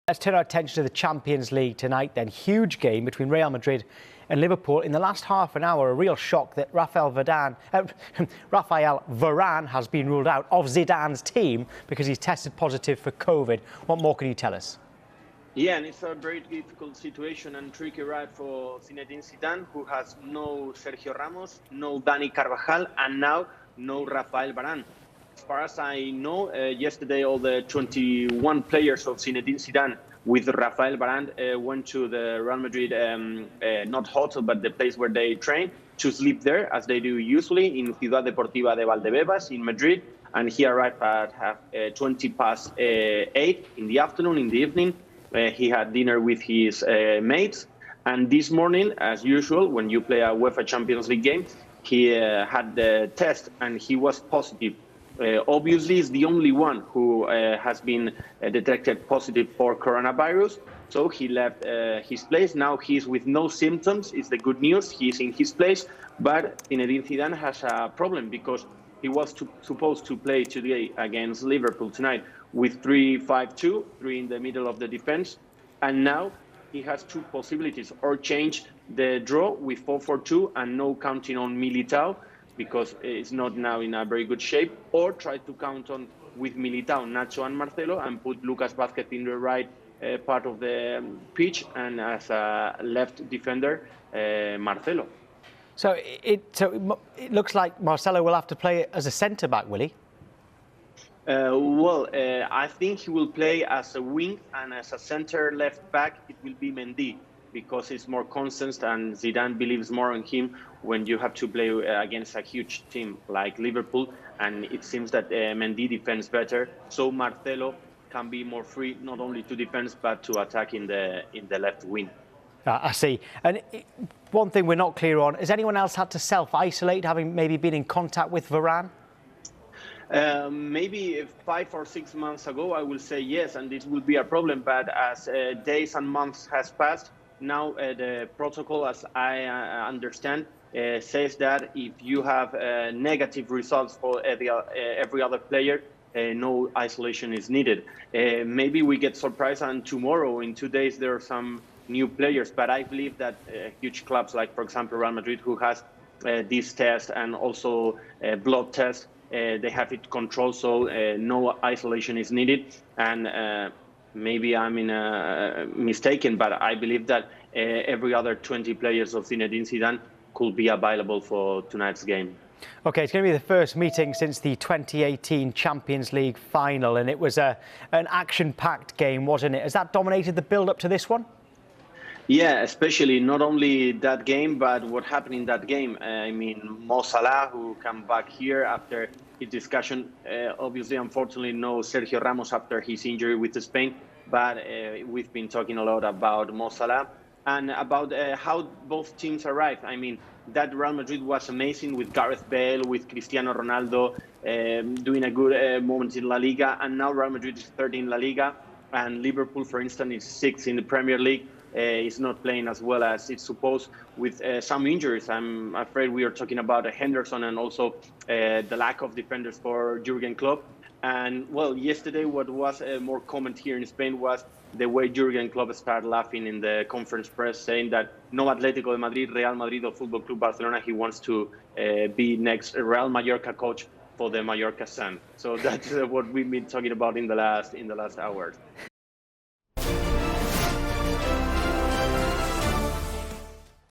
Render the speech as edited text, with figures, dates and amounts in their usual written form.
Let's turn our attention to the Champions League tonight then. Huge game between Real Madrid and Liverpool. In the last half an hour, a real shock that Raphael Varane has been ruled out of Zidane's team because he's tested positive for Covid. What more can you tell us? Yeah, and it's a very difficult situation and tricky ride for Zinedine Zidane, who has no Sergio Ramos, no Dani Carvajal, and now no Raphael Varane. As far as I know, yesterday all the 21 players of Zinedine Zidane with Raphael Varane went to the Real Madrid, not hotel, but the place where they train, to sleep there, as they do usually, in Ciudad Deportiva de Valdebebas in Madrid. And he arrived at 20 past 8 in the afternoon, in the evening. He had dinner with his mates. And this morning, as usual, when you play a UEFA Champions League game, he had the test and he was positive. Obviously, he's the only one who has been detected positive for coronavirus. So he left his place. Now he's with no symptoms. It's the good news. He's in his place. But Zinedine Zidane has a problem because he was supposed to play today against Liverpool tonight with 3-5-2, three in the middle of the defense. And now he has two possibilities: or change the draw with 4-4-2 and no counting on Militao, because it's not now in a very good shape, or try to count on with Militao, Nacho and Marcelo, and put Lucas Vázquez in the right part of the pitch, and as a left defender, Marcelo. So it looks like Marcelo will have to play as a centre-back, will he? I think he will play as a wing, and as a center left back, it will be Mendy, because it's more constant and Zidane believes more in him when you have to play against a huge team like Liverpool. And it seems that Mendy defends better, so Marcelo can be more free, not only to defend but to attack in the left wing. I see. And one thing we're not clear on, has anyone else had to self-isolate, having maybe been in contact with Varane? Maybe 5 or 6 months ago, I will say yes, and this will be a problem. But as days and months has passed, now the protocol, as I understand, says that if you have negative results for every other player, no isolation is needed. Maybe we get surprised and tomorrow, in 2 days, there are some new players. But I believe that huge clubs like, for example, Real Madrid, who has this test and also blood test, they have it controlled, so no isolation is needed. And maybe I'm mistaken, but I believe that every other 20 players of Zinedine Zidane could be available for tonight's game. OK, it's going to be the first meeting since the 2018 Champions League final, and it was an action-packed game, wasn't it? Has that dominated the build-up to this one? Yeah, especially not only that game, but what happened in that game. I mean, Mo Salah, who came back here after his discussion. Obviously, unfortunately, no Sergio Ramos after his injury with Spain. But we've been talking a lot about Mo Salah and about how both teams arrived. I mean, that Real Madrid was amazing with Gareth Bale, with Cristiano Ronaldo doing a good moment in La Liga. And now Real Madrid is third in La Liga. And Liverpool, for instance, is sixth in the Premier League. Is not playing as well as it's supposed, with some injuries. I'm afraid we are talking about Henderson and also the lack of defenders for Jurgen Klopp. And, well, yesterday what was more common here in Spain was the way Jurgen Klopp started laughing in the conference press, saying that no Atlético de Madrid, Real Madrid or Football Club Barcelona, he wants to be next Real Mallorca coach for the Mallorca Sun. So that's what we've been talking about in the last hours.